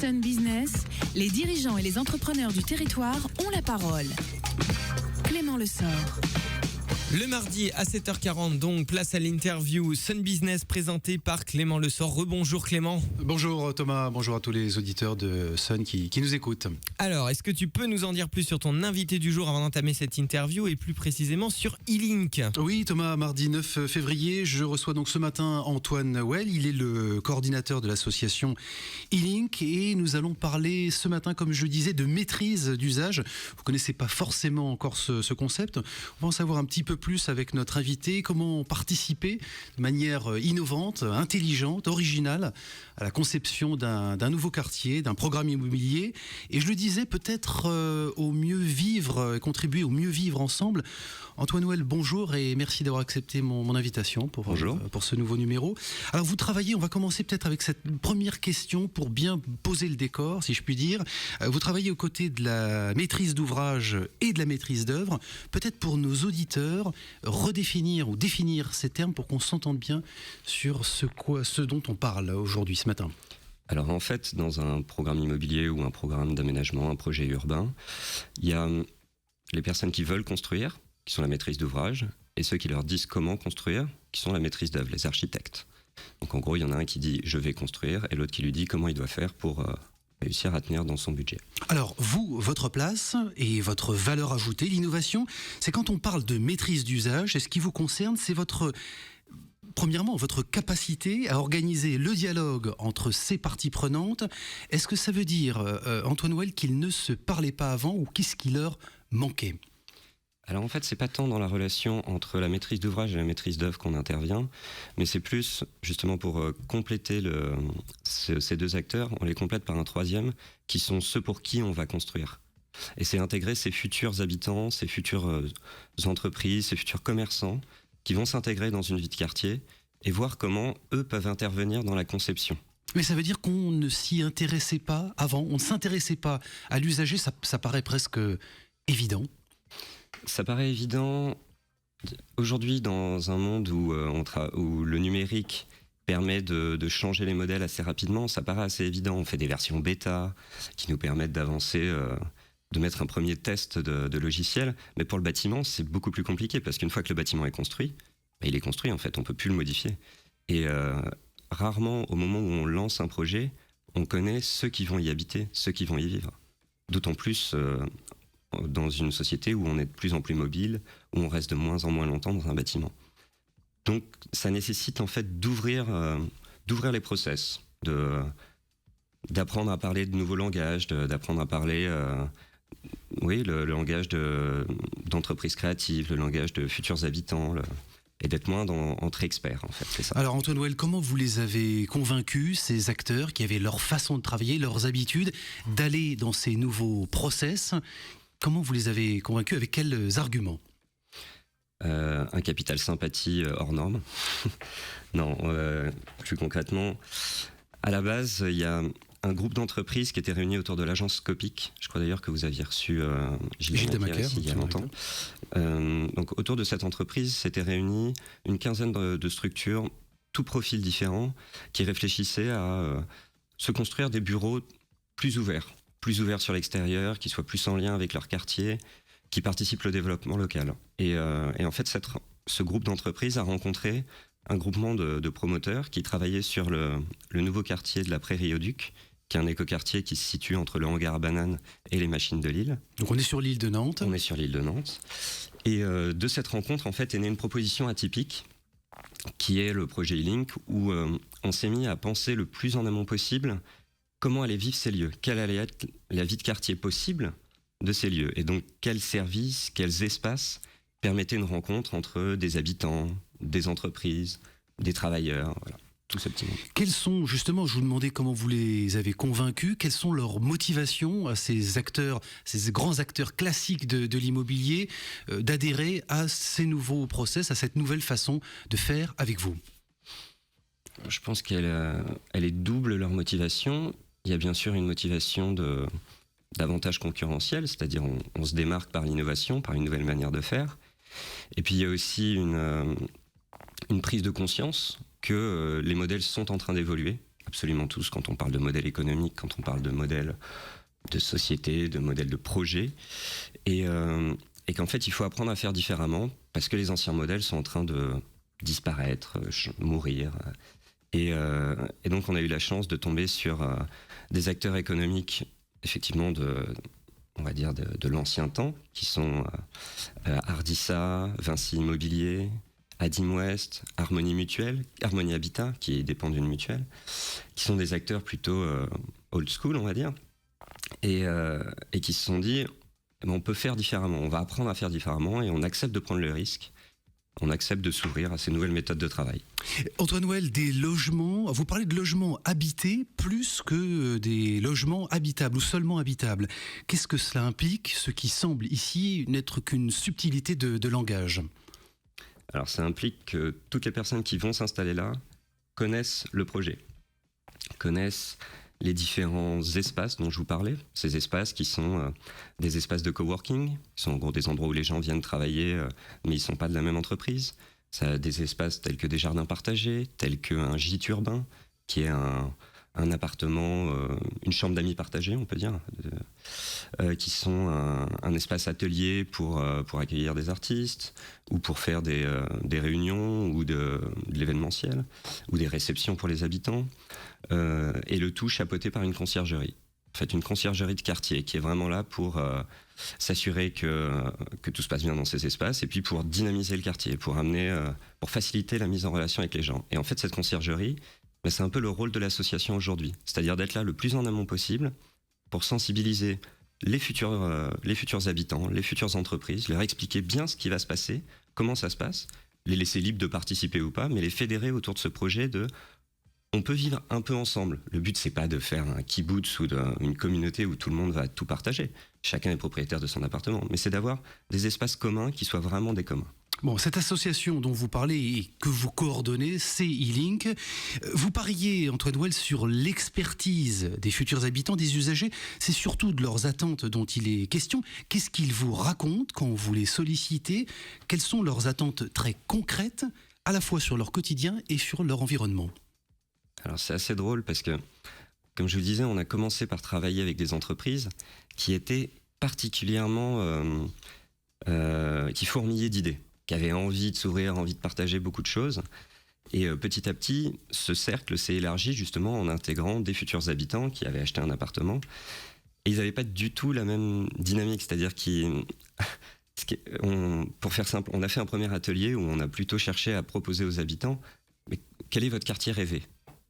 Sun Business, les dirigeants et les entrepreneurs du territoire ont la parole. Clément Lessort. Le mardi à 7h40, donc, place à l'interview Sun Business présentée par Clément Lessort. Rebonjour Clément. Bonjour Thomas, bonjour à tous les auditeurs de Sun qui nous écoutent. Alors, est-ce que tu peux nous en dire plus sur ton invité du jour avant d'entamer cette interview et plus précisément sur E-Link ? Oui Thomas, mardi 9 février, je reçois donc ce matin Antoine Well. Il est le coordinateur de l'association E-Link et nous allons parler ce matin, comme je le disais, de maîtrise d'usage. Vous ne connaissez pas forcément encore ce concept. On va en savoir un petit peu plus avec notre invité, comment participer de manière innovante, intelligente, originale à la conception d'un nouveau quartier, d'un programme immobilier. Et je le disais, peut-être au mieux vivre, contribuer au mieux vivre ensemble. Antoine Well, bonjour et merci d'avoir accepté mon invitation pour ce nouveau numéro. Alors vous travaillez, on va commencer peut-être avec cette première question pour bien poser le décor, si je puis dire. Vous travaillez aux côtés de la maîtrise d'ouvrage et de la maîtrise d'œuvre. Peut-être pour nos auditeurs, redéfinir ou définir ces termes pour qu'on s'entende bien sur ce dont on parle aujourd'hui, ce matin. Alors en fait, dans un programme immobilier ou un programme d'aménagement, un projet urbain, il y a les personnes qui veulent construire, qui sont la maîtrise d'ouvrage, et ceux qui leur disent comment construire, qui sont la maîtrise d'œuvre, les architectes. Donc en gros, il y en a un qui dit « je vais construire » et l'autre qui lui dit comment il doit faire pour réussir à tenir dans son budget. Alors vous, votre place et votre valeur ajoutée, l'innovation, c'est quand on parle de maîtrise d'usage, et ce qui vous concerne, c'est premièrement, votre capacité à organiser le dialogue entre ces parties prenantes. Est-ce que ça veut dire, Antoine Well, qu'ils ne se parlaient pas avant ou qu'est-ce qui leur manquait ? Alors en fait, c'est pas tant dans la relation entre la maîtrise d'ouvrage et la maîtrise d'œuvre qu'on intervient, mais c'est plus justement pour compléter ces deux acteurs, on les complète par un troisième, qui sont ceux pour qui on va construire. Et c'est intégrer ces futurs habitants, ces futures entreprises, ces futurs commerçants, qui vont s'intégrer dans une vie de quartier et voir comment eux peuvent intervenir dans la conception. Mais ça veut dire qu'on ne s'y intéressait pas avant, on ne s'intéressait pas à l'usager, ça paraît presque évident. Ça paraît évident. Aujourd'hui, dans un monde où le numérique permet de changer les modèles assez rapidement, ça paraît assez évident. On fait des versions bêta qui nous permettent d'avancer, de mettre un premier test de logiciel. Mais pour le bâtiment, c'est beaucoup plus compliqué parce qu'une fois que le bâtiment est construit, il est construit en fait, on peut plus le modifier. Et rarement, au moment où on lance un projet, on connaît ceux qui vont y habiter, ceux qui vont y vivre. D'autant plus dans une société où on est de plus en plus mobile, où on reste de moins en moins longtemps dans un bâtiment. Donc ça nécessite en fait d'ouvrir les process, d'apprendre à parler de nouveaux langages, d'apprendre à parler le langage d'entreprises créatives, le langage de futurs habitants, et d'être moins entre experts, en fait, c'est ça. Alors Antoine Well, comment vous les avez convaincus, ces acteurs qui avaient leur façon de travailler, leurs habitudes, d'aller dans ces nouveaux process ? Comment vous les avez convaincus, avec quels arguments ? Un capital sympathie hors norme. Non, plus concrètement, à la base, il y a un groupe d'entreprises qui était réuni autour de l'agence Scopic. Je crois d'ailleurs que vous aviez reçu Gilles Demaker il y a longtemps. Donc autour de cette entreprise s'étaient réunies une quinzaine de structures, tout profil différents, qui réfléchissaient à se construire des bureaux plus ouverts sur l'extérieur, qui soient plus en lien avec leur quartier, qui participent au développement local. Et en fait, ce groupe d'entreprises a rencontré un groupement de promoteurs qui travaillaient sur le nouveau quartier de la Prairie au Duc, qui est un écoquartier qui se situe entre le hangar à bananes et les machines de Lille. Donc on est sur l'île de Nantes. On est sur l'île de Nantes. Et de cette rencontre, en fait, est née une proposition atypique, qui est le projet E-Link, où on s'est mis à penser le plus en amont possible comment allaient vivre ces lieux, quelle allait être la vie de quartier possible de ces lieux, et donc quels services, quels espaces permettaient une rencontre entre des habitants, des entreprises, des travailleurs, voilà, tout ce petit monde. Quels sont, justement, je vous demandais comment vous les avez convaincus, quelles sont leurs motivations à ces acteurs, ces grands acteurs classiques de l'immobilier, d'adhérer à ces nouveaux process, à cette nouvelle façon de faire avec vous ? Je pense qu'elle est double, leur motivation. Il y a bien sûr une motivation d'avantage concurrentiel, c'est-à-dire on se démarque par l'innovation, par une nouvelle manière de faire. Et puis il y a aussi une prise de conscience que les modèles sont en train d'évoluer, absolument tous, quand on parle de modèle économique, quand on parle de modèle de société, de modèle de projet, et qu'en fait il faut apprendre à faire différemment, parce que les anciens modèles sont en train de disparaître, mourir, et donc on a eu la chance de tomber sur des acteurs économiques, effectivement on va dire de l'ancien temps, qui sont Ardissa, Vinci Immobilier, Adimwest, Harmonie Mutuelle, Harmonie Habitat, qui dépend d'une mutuelle, qui sont des acteurs plutôt old school, on va dire, et qui se sont dit, on peut faire différemment, on va apprendre à faire différemment, et on accepte de prendre le risque, on accepte de s'ouvrir à ces nouvelles méthodes de travail. Antoine Well, des logements, vous parlez de logements habités plus que des logements habitables ou seulement habitables. Qu'est-ce que cela implique, ce qui semble ici n'être qu'une subtilité de langage ? Alors ça implique que toutes les personnes qui vont s'installer là connaissent le projet, connaissent les différents espaces dont je vous parlais, ces espaces qui sont des espaces de coworking, qui sont en gros des endroits où les gens viennent travailler, mais ils ne sont pas de la même entreprise. Ça a des espaces tels que des jardins partagés, tels qu'un gîte urbain, qui est un appartement, une chambre d'amis partagée, on peut dire, qui sont un espace atelier pour accueillir des artistes, ou pour faire des réunions, ou de l'événementiel, ou des réceptions pour les habitants, et le tout chapeauté par une conciergerie. En fait, une conciergerie de quartier qui est vraiment là pour s'assurer que tout se passe bien dans ces espaces, et puis pour dynamiser le quartier, pour faciliter la mise en relation avec les gens. Et en fait, cette conciergerie, c'est un peu le rôle de l'association aujourd'hui, c'est-à-dire d'être là le plus en amont possible pour sensibiliser les futurs habitants, les futures entreprises, leur expliquer bien ce qui va se passer, comment ça se passe, les laisser libres de participer ou pas, mais les fédérer autour de ce projet on peut vivre un peu ensemble. Le but, c'est pas de faire un kibbutz ou une communauté où tout le monde va tout partager. Chacun est propriétaire de son appartement, mais c'est d'avoir des espaces communs qui soient vraiment des communs. Bon, cette association dont vous parlez et que vous coordonnez, c'est E-Link. Vous pariez, Antoine Well, sur l'expertise des futurs habitants, des usagers. C'est surtout de leurs attentes dont il est question. Qu'est-ce qu'ils vous racontent quand vous les sollicitez ? Quelles sont leurs attentes très concrètes, à la fois sur leur quotidien et sur leur environnement ? Alors c'est assez drôle parce que, comme je vous disais, on a commencé par travailler avec des entreprises qui étaient particulièrement... qui fourmillaient d'idées, qui avaient envie de s'ouvrir, envie de partager beaucoup de choses. Et petit à petit, ce cercle s'est élargi justement en intégrant des futurs habitants qui avaient acheté un appartement. Et ils n'avaient pas du tout la même dynamique, c'est-à-dire pour faire simple, on a fait un premier atelier où on a plutôt cherché à proposer aux habitants mais quel est votre quartier rêvé ?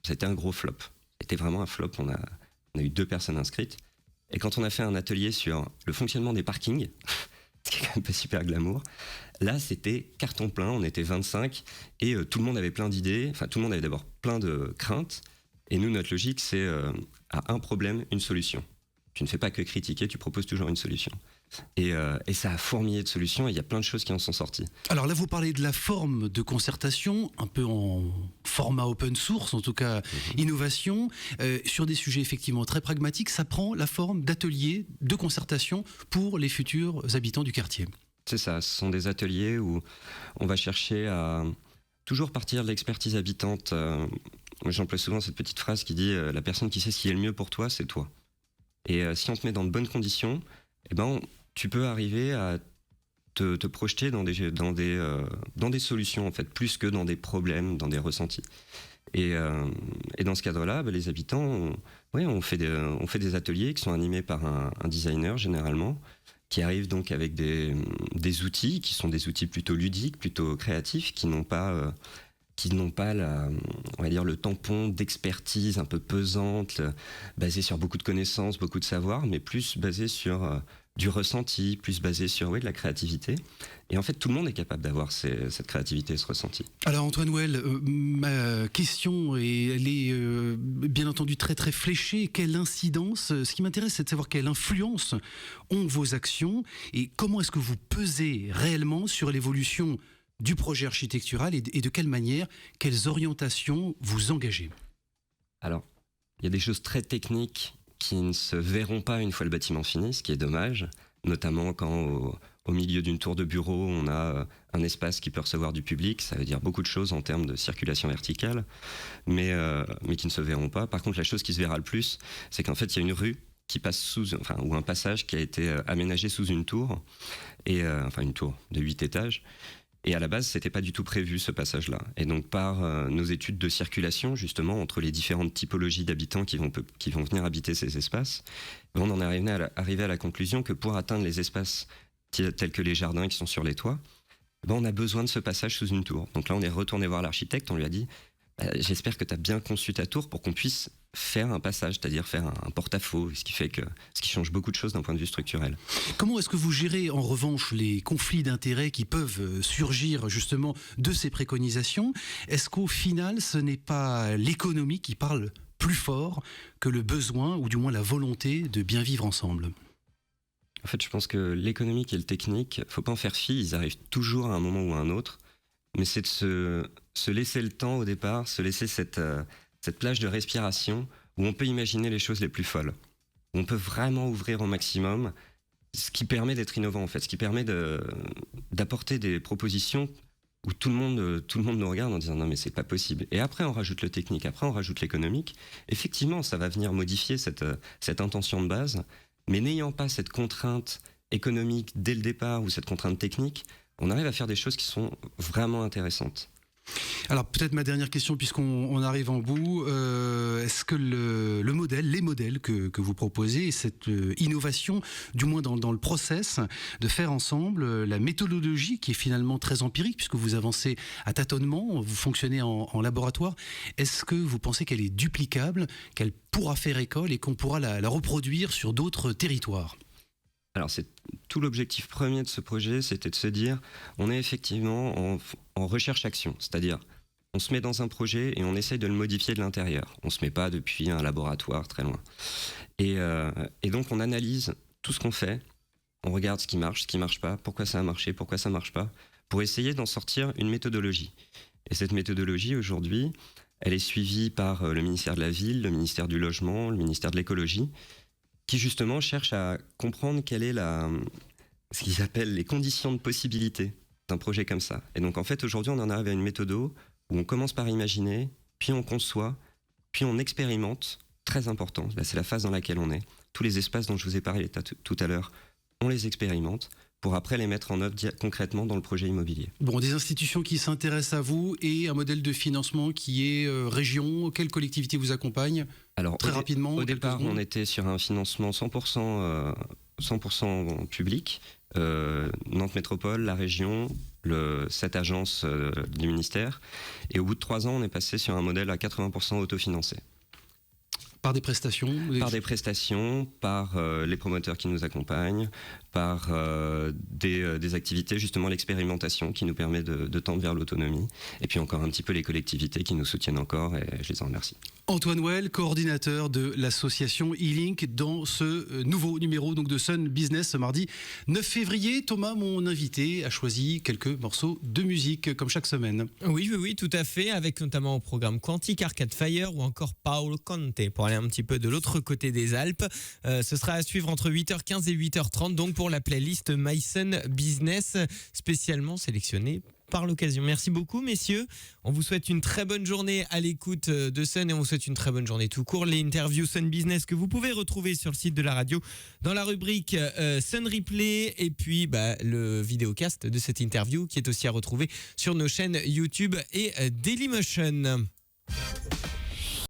C'était un gros flop. C'était vraiment un flop. On a eu 2 personnes inscrites. Et quand on a fait un atelier sur le fonctionnement des parkings, ce qui est quand même pas super glamour, là c'était carton plein, on était 25 et tout le monde avait plein d'idées, enfin tout le monde avait d'abord plein de craintes, et nous notre logique c'est à un problème, une solution. Tu ne fais pas que critiquer, tu proposes toujours une solution. Et ça a fourmillé de solutions et il y a plein de choses qui en sont sorties. Alors là, vous parlez de la forme de concertation, un peu en format open source, en tout cas innovation, sur des sujets effectivement très pragmatiques. Ça prend la forme d'ateliers de concertation pour les futurs habitants du quartier. C'est ça, ce sont des ateliers où on va chercher à toujours partir de l'expertise habitante. J'emploie souvent cette petite phrase qui dit « la personne qui sait ce qui est le mieux pour toi, c'est toi ». Et si on te met dans de bonnes conditions, tu peux arriver à te projeter dans des solutions, en fait, plus que dans des problèmes, dans des ressentis. Et dans ce cadre-là, les habitants, on fait des ateliers qui sont animés par un designer, généralement, qui arrive donc avec des outils, qui sont des outils plutôt ludiques, plutôt créatifs, qui n'ont pas on va dire le tampon d'expertise un peu pesante, basée sur beaucoup de connaissances, beaucoup de savoir, mais plus basée sur du ressenti, plus basée sur de la créativité. Et en fait, tout le monde est capable d'avoir cette créativité et ce ressenti. Alors Antoine Well, ma question, elle est bien entendu très très fléchée. Quelle incidence, ce qui m'intéresse, c'est de savoir quelle influence ont vos actions et comment est-ce que vous pesez réellement sur l'évolution du projet architectural et de quelle manière, quelles orientations vous engagez ? Alors, il y a des choses très techniques qui ne se verront pas une fois le bâtiment fini, ce qui est dommage, notamment quand Au milieu d'une tour de bureau, on a un espace qui peut recevoir du public. Ça veut dire beaucoup de choses en termes de circulation verticale, mais qui ne se verront pas. Par contre, la chose qui se verra le plus, c'est qu'en fait, il y a une rue qui passe ou un passage qui a été aménagé sous une tour, une tour de 8 étages. Et à la base, c'était pas du tout prévu, ce passage-là. Et donc, par nos études de circulation, justement, entre les différentes typologies d'habitants qui vont venir habiter ces espaces, on en est arrivé à la conclusion que pour atteindre les espaces tels que les jardins qui sont sur les toits, on a besoin de ce passage sous une tour. Donc là, on est retourné voir l'architecte, on lui a dit j'espère que tu as bien conçu ta tour pour qu'on puisse faire un passage, c'est-à-dire faire un porte-à-faux, ce qui change beaucoup de choses d'un point de vue structurel. Comment est-ce que vous gérez en revanche les conflits d'intérêts qui peuvent surgir justement de ces préconisations? Est-ce qu'au final, ce n'est pas l'économie qui parle plus fort que le besoin ou du moins la volonté de bien vivre ensemble? En fait, je pense que l'économique et le technique, faut pas en faire fi, ils arrivent toujours à un moment ou à un autre, mais c'est de se laisser le temps au départ, se laisser cette plage de respiration où on peut imaginer les choses les plus folles, où on peut vraiment ouvrir au maximum, ce qui permet d'être innovant en fait, ce qui permet d'apporter des propositions où tout le monde nous regarde en disant non mais c'est pas possible. Et après on rajoute le technique, après on rajoute l'économique. Effectivement, ça va venir modifier cette intention de base, mais n'ayant pas cette contrainte économique dès le départ ou cette contrainte technique, on arrive à faire des choses qui sont vraiment intéressantes. Alors peut-être ma dernière question puisqu'on arrive en bout, est-ce que les modèles que vous proposez, cette innovation, du moins dans le process, de faire ensemble la méthodologie qui est finalement très empirique puisque vous avancez à tâtonnement, vous fonctionnez en laboratoire, est-ce que vous pensez qu'elle est duplicable, qu'elle pourra faire école et qu'on pourra la reproduire sur d'autres territoires ? Alors c'est tout l'objectif premier de ce projet, c'était de se dire, on est effectivement en recherche-action, c'est-à-dire on se met dans un projet et on essaye de le modifier de l'intérieur. On se met pas depuis un laboratoire très loin. Et donc on analyse tout ce qu'on fait, on regarde ce qui marche pas, pourquoi ça a marché, pourquoi ça marche pas, pour essayer d'en sortir une méthodologie. Et cette méthodologie aujourd'hui, elle est suivie par le ministère de la Ville, le ministère du Logement, le ministère de l'Écologie, qui justement cherche à comprendre quelle est ce qu'ils appellent les conditions de possibilité d'un projet comme ça. Et donc en fait aujourd'hui on en arrive à une méthode où on commence par imaginer, puis on conçoit, puis on expérimente, très important, là c'est la phase dans laquelle on est. Tous les espaces dont je vous ai parlé tout à l'heure, on les expérimente pour après les mettre en œuvre concrètement dans le projet immobilier. Bon, des institutions qui s'intéressent à vous et un modèle de financement qui est région. Quelle collectivité vous accompagne ? Alors, très rapidement. Au départ, on était sur un financement 100% public. Nantes Métropole, la région, cette agence du ministère. Et au bout de 3 ans, on est passé sur un modèle à 80% autofinancé. Par des prestations ? Par des prestations, par les promoteurs qui nous accompagnent, par des activités, justement l'expérimentation qui nous permet de tendre vers l'autonomie. Et puis encore un petit peu les collectivités qui nous soutiennent encore et je les en remercie. Antoine Well, coordinateur de l'association E-Link dans ce nouveau numéro donc de Sun Business ce mardi 9 février. Thomas, mon invité, a choisi quelques morceaux de musique comme chaque semaine. Oui, tout à fait, avec notamment au programme Quantique, Arcade Fire ou encore Paolo Conte pour aller un petit peu de l'autre côté des Alpes. Ce sera à suivre entre 8h15 et 8h30 donc pour la playlist My Sun Business spécialement sélectionnée par l'occasion. Merci beaucoup messieurs, on vous souhaite une très bonne journée à l'écoute de Sun et on vous souhaite une très bonne journée tout court. Les interviews Sun Business que vous pouvez retrouver sur le site de la radio dans la rubrique Sun Replay et puis le vidéocast de cette interview qui est aussi à retrouver sur nos chaînes YouTube et Dailymotion.